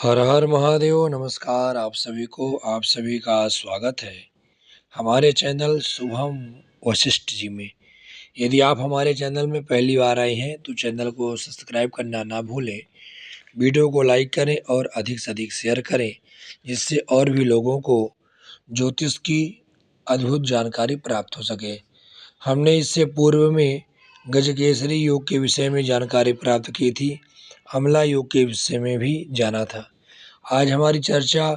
हर हर महादेव। नमस्कार आप सभी को, आप सभी का स्वागत है हमारे चैनल शुभम वशिष्ठ जी में। यदि आप हमारे चैनल में पहली बार आए हैं तो चैनल को सब्सक्राइब करना ना भूलें, वीडियो को लाइक करें और अधिक से अधिक शेयर करें, जिससे और भी लोगों को ज्योतिष की अद्भुत जानकारी प्राप्त हो सके। हमने इससे पूर्व में गजकेसरी योग के विषय में जानकारी प्राप्त की थी, अमला योग के विषय में भी जाना था। आज हमारी चर्चा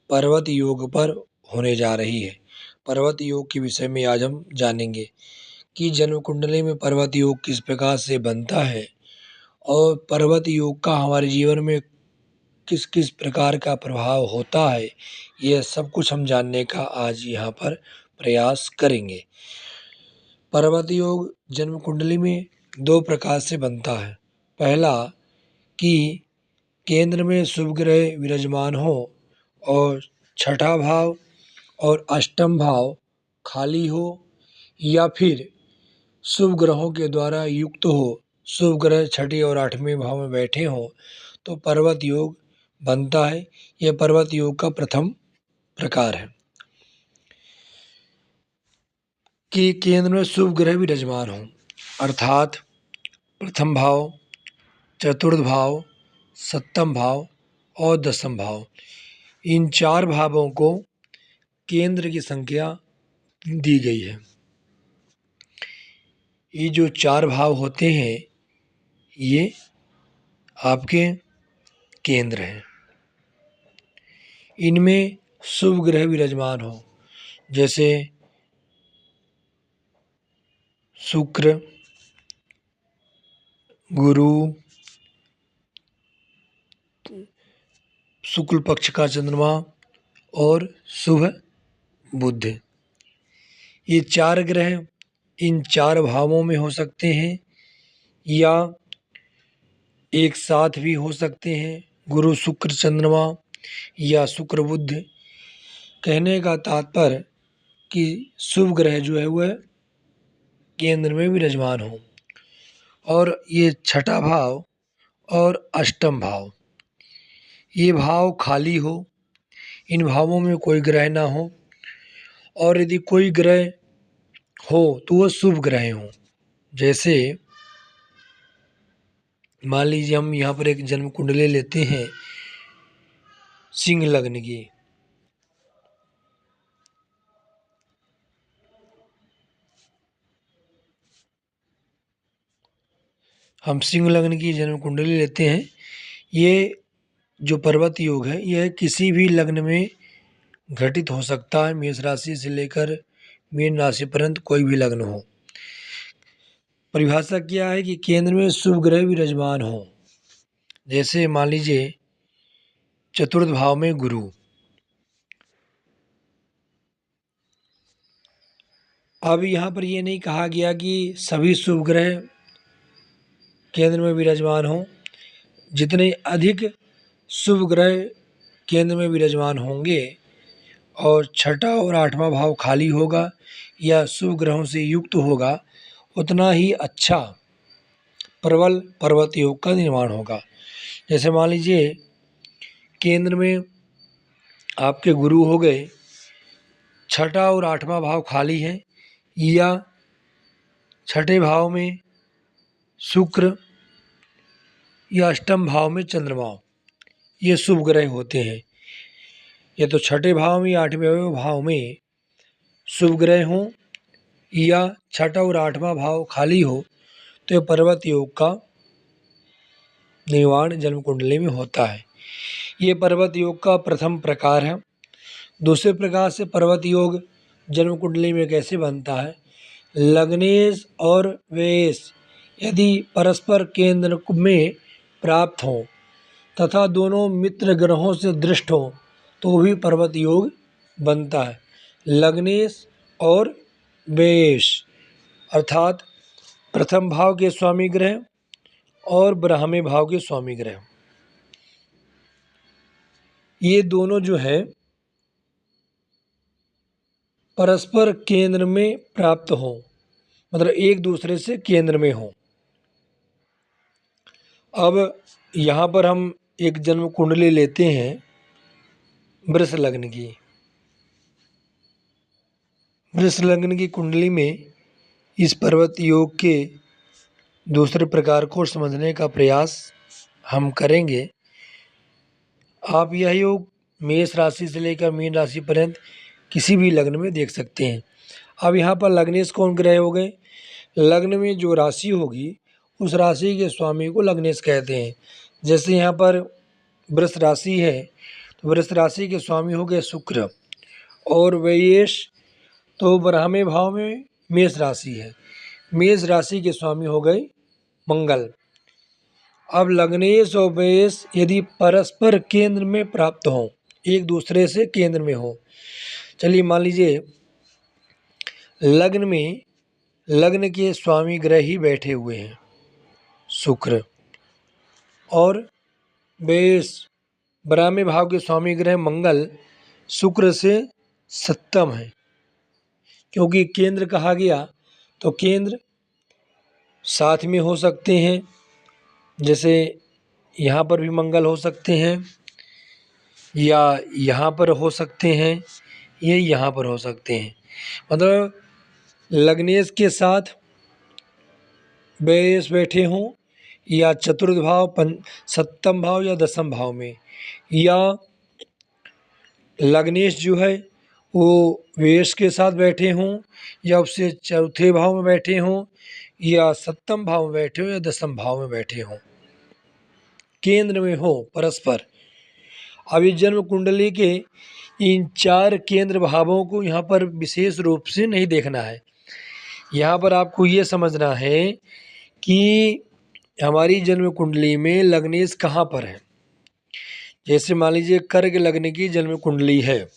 पर्वत योग पर होने जा रही है। पर्वत योग के विषय में आज हम जानेंगे कि जन्म कुंडली में पर्वत योग किस प्रकार से बनता है और पर्वत योग का हमारे जीवन में किस किस प्रकार का प्रभाव होता है। यह सब कुछ हम जानने का आज यहाँ पर प्रयास करेंगे। पर्वत योग जन्म कुंडली में दो प्रकार से बनता है। पहला कि केंद्र में शुभ ग्रह विराजमान हो और छठा भाव और अष्टम भाव खाली हो, या फिर शुभ ग्रहों के द्वारा युक्त हो, शुभ ग्रह छठे और आठवें भाव में बैठे हों, तो पर्वत योग बनता है। यह पर्वत योग का प्रथम प्रकार है कि केंद्र में शुभ ग्रह विराजमान हो, अर्थात प्रथम भाव, चतुर्थ भाव, सप्तम भाव और दसम भाव, इन चार भावों को केंद्र की संख्या दी गई है। ये जो चार भाव होते हैं ये आपके केंद्र हैं। इनमें शुभ ग्रह विराजमान हो, जैसे शुक्र, गुरु, शुक्ल पक्ष का चंद्रमा और शुभ बुध। ये चार ग्रह इन चार भावों में हो सकते हैं या एक साथ भी हो सकते हैं, गुरु शुक्र चंद्रमा या शुक्र बुध। कहने का तात्पर्य कि शुभ ग्रह जो है वह केंद्र में विराजमान हो, और ये छठा भाव और अष्टम भाव, ये भाव खाली हो, इन भावों में कोई ग्रह ना हो, और यदि कोई ग्रह हो तो वह शुभ ग्रह हो। जैसे मान लीजिए हम यहाँ पर एक जन्म कुंडली लेते हैं सिंह लग्न की। हम सिंह लग्न की जन्म कुंडली लेते हैं। ये जो पर्वत योग है यह किसी भी लग्न में घटित हो सकता है। मेष राशि से लेकर मीन राशि पर्यंत कोई भी लग्न हो। परिभाषा क्या है कि केंद्र में शुभ ग्रह विराजमान हो। जैसे मान लीजिए चतुर्थ भाव में गुरु, अब यहाँ पर यह नहीं कहा गया कि सभी शुभ ग्रह केंद्र में विराजमान हो। जितने अधिक शुभ ग्रह केंद्र में विराजमान होंगे और छठा और आठवां भाव खाली होगा या शुभ ग्रहों से युक्त होगा, उतना ही अच्छा प्रबल पर्वत योग का निर्माण होगा। जैसे मान लीजिए केंद्र में आपके गुरु हो गए, छठा और आठवां भाव खाली है, या छठे भाव में शुक्र या अष्टम भाव में चंद्रमा, ये शुभ ग्रह होते हैं। ये तो छठे भाव में या आठवें भाव में शुभ ग्रह हों या छठा और आठवां भाव खाली हो, तो ये पर्वत योग का निर्माण जन्म कुंडली में होता है। ये पर्वत योग का प्रथम प्रकार है। दूसरे प्रकार से पर्वत योग जन्म कुंडली में कैसे बनता है? लग्नेश और व्ययेश यदि परस्पर केंद्र में प्राप्त हों तथा दोनों मित्र ग्रहों से दृष्ट हों तो भी पर्वत योग बनता है। लग्नेश और व्ययेश अर्थात प्रथम भाव के स्वामी ग्रह और ब्राह्मी भाव के स्वामी ग्रह, ये दोनों जो है परस्पर केंद्र में प्राप्त हों, मतलब एक दूसरे से केंद्र में हों। अब यहाँ पर हम एक जन्म कुंडली लेते हैं वृष लग्न की। वृष लग्न की कुंडली में इस पर्वत योग के दूसरे प्रकार को समझने का प्रयास हम करेंगे। आप यह योग मेष राशि से लेकर मीन राशि पर्यंत किसी भी लग्न में देख सकते हैं। अब यहाँ पर लग्नेश कौन ग्रह हो गए? लग्न में जो राशि होगी उस राशि के स्वामी को लग्नेश कहते हैं। जैसे यहाँ पर वृष राशि है तो वृष राशि के स्वामी हो गए शुक्र, और व्ययेश तो ब्राह्मण भाव में मेष राशि है, मेष राशि के स्वामी हो गए मंगल। अब लग्नेश और व्ययेश यदि परस्पर केंद्र में प्राप्त हों, एक दूसरे से केंद्र में हो, चलिए मान लीजिए लग्न में लग्न के स्वामी ग्रह ही बैठे हुए हैं शुक्र, और व्ययेश ब्राह्मण भाव के स्वामी ग्रह मंगल शुक्र से सप्तम है। क्योंकि केंद्र कहा गया तो केंद्र साथ में हो सकते हैं, जैसे यहाँ पर भी मंगल हो सकते हैं, या यहाँ पर हो सकते हैं, ये यहाँ पर हो सकते हैं। मतलब लग्नेश के साथ व्ययेश बैठे हों, या चतुर्थ भाव सप्तम भाव या दसम भाव में, या लग्नेश जो है वो व्ययेश के साथ बैठे हों, या उससे चौथे भाव में बैठे हों, या सप्तम भाव में बैठे हों, या दसम भाव में बैठे हों, केंद्र में हो परस्पर। अब इस जन्म कुंडली के इन 4 केंद्र भावों को यहाँ पर विशेष रूप से नहीं देखना है। यहाँ पर आपको ये समझना है कि हमारी जन्म कुंडली में लग्नेश कहाँ पर है। जैसे मान लीजिए कर्क लग्न की जन्म कुंडली है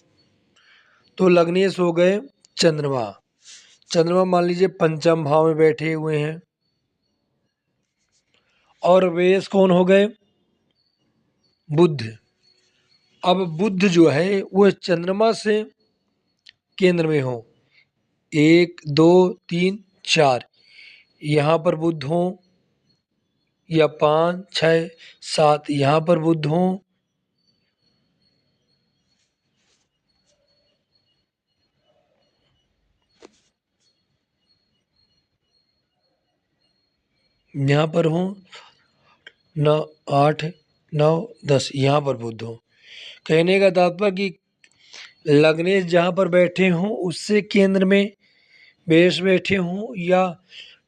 तो लग्नेश हो गए चंद्रमा। चंद्रमा मान लीजिए पंचम भाव में बैठे हुए हैं, और व्ययेश कौन हो गए? बुध। अब बुध जो है वह चंद्रमा से केंद्र में हो, 1 2 3 4, यहाँ पर बुध हो, या 5 6 7 यहाँ पर बुध हो, यहाँ पर हो 9 8 9 10 यहाँ पर बुध हो। कहने का तात्पर्य कि लग्नेश जहाँ पर बैठे हों उससे केंद्र में व्ययेश बैठे हों, या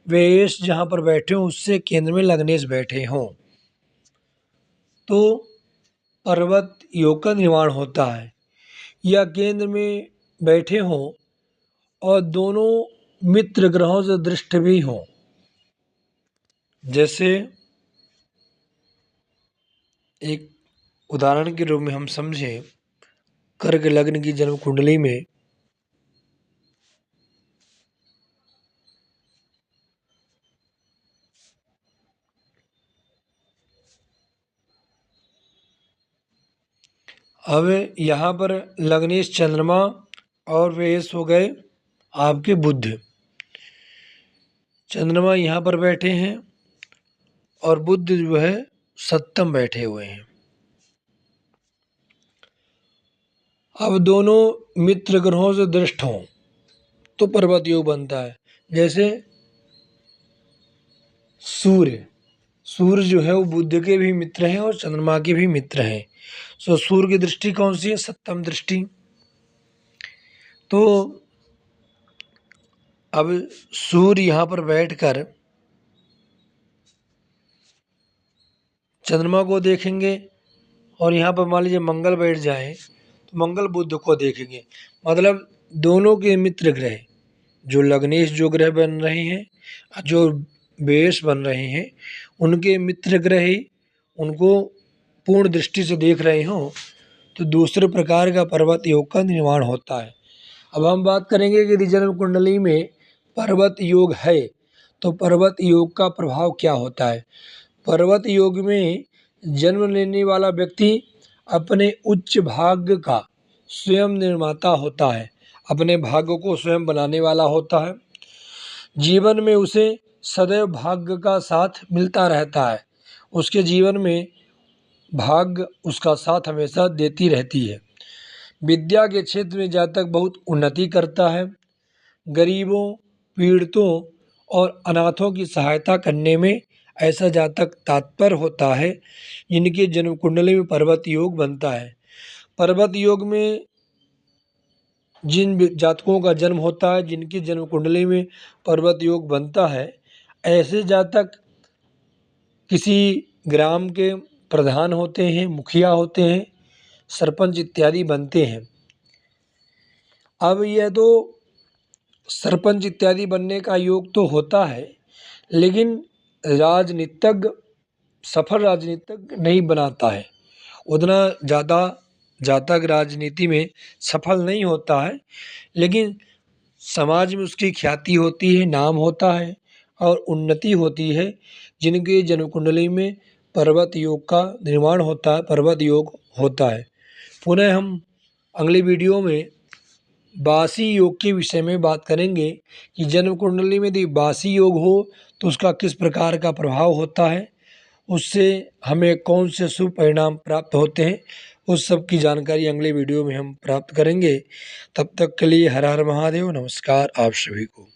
व्ययेश जहाँ पर बैठे हों उससे केंद्र में लग्नेश बैठे हों, तो पर्वत योग का निर्माण होता है। या केंद्र में बैठे हों और दोनों मित्र ग्रहों से दृष्ट भी हों, जैसे एक उदाहरण के रूप में हम समझें, कर्क लग्न की जन्म कुंडली में अब यहाँ पर लग्नेश चंद्रमा और व्ययेश हो गए आपके बुध। चंद्रमा यहाँ पर बैठे हैं और बुध जो है सप्तम बैठे हुए हैं। अब दोनों मित्र ग्रहों से दृष्ट हों तो पर्वत योग बनता है। जैसे सूर्य जो है वो बुध के भी मित्र हैं और चंद्रमा के भी मित्र हैं। सो सूर्य की दृष्टि कौन सी है? सप्तम दृष्टि। तो अब सूर्य यहाँ पर बैठकर चंद्रमा को देखेंगे, और यहाँ पर मान लीजिए मंगल बैठ जाए तो मंगल बुध को देखेंगे। मतलब दोनों के मित्र ग्रह, जो लग्नेश जो ग्रह बन रहे हैं, जो व्ययेश बन रहे हैं, उनके मित्र ग्रह ही उनको पूर्ण दृष्टि से देख रहे हों तो दूसरे प्रकार का पर्वत योग का निर्माण होता है। अब हम बात करेंगे कि यदि जन्म कुंडली में पर्वत योग है तो पर्वत योग का प्रभाव क्या होता है। पर्वत योग में जन्म लेने वाला व्यक्ति अपने उच्च भाग्य का स्वयं निर्माता होता है, अपने भाग्य को स्वयं बनाने वाला होता है। जीवन में उसे सदैव भाग्य का साथ मिलता रहता है। उसके जीवन में भाग्य उसका साथ हमेशा देती रहती है। विद्या के क्षेत्र में जातक बहुत उन्नति करता है। गरीबों, पीड़ितों और अनाथों की सहायता करने में ऐसा जातक तत्पर होता है जिनके जन्म कुंडली में पर्वत योग बनता है। पर्वत योग में जिन जातकों का जन्म होता है, जिनकी जन्म कुंडली में पर्वत योग बनता है, ऐसे जातक किसी ग्राम के प्रधान होते हैं, मुखिया होते हैं, सरपंच इत्यादि बनते हैं। अब यह तो सरपंच इत्यादि बनने का योग तो होता है, लेकिन राजनीतिज्ञ सफल राजनीतिज्ञ नहीं बनाता है। उतना ज़्यादा जातक राजनीति में सफल नहीं होता है, लेकिन समाज में उसकी ख्याति होती है, नाम होता है और उन्नति होती है। जिनके जन्म कुंडली में पर्वत योग का निर्माण होता है, पर्वत योग होता है। पुनः हम अगली वीडियो में वासी योग के विषय में बात करेंगे कि जन्म कुंडली में यदि वासी योग हो तो उसका किस प्रकार का प्रभाव होता है, उससे हमें कौन से शुभ परिणाम प्राप्त होते हैं, उस सब की जानकारी अगले वीडियो में हम प्राप्त करेंगे। तब तक के लिए हर हर महादेव, नमस्कार आप सभी को।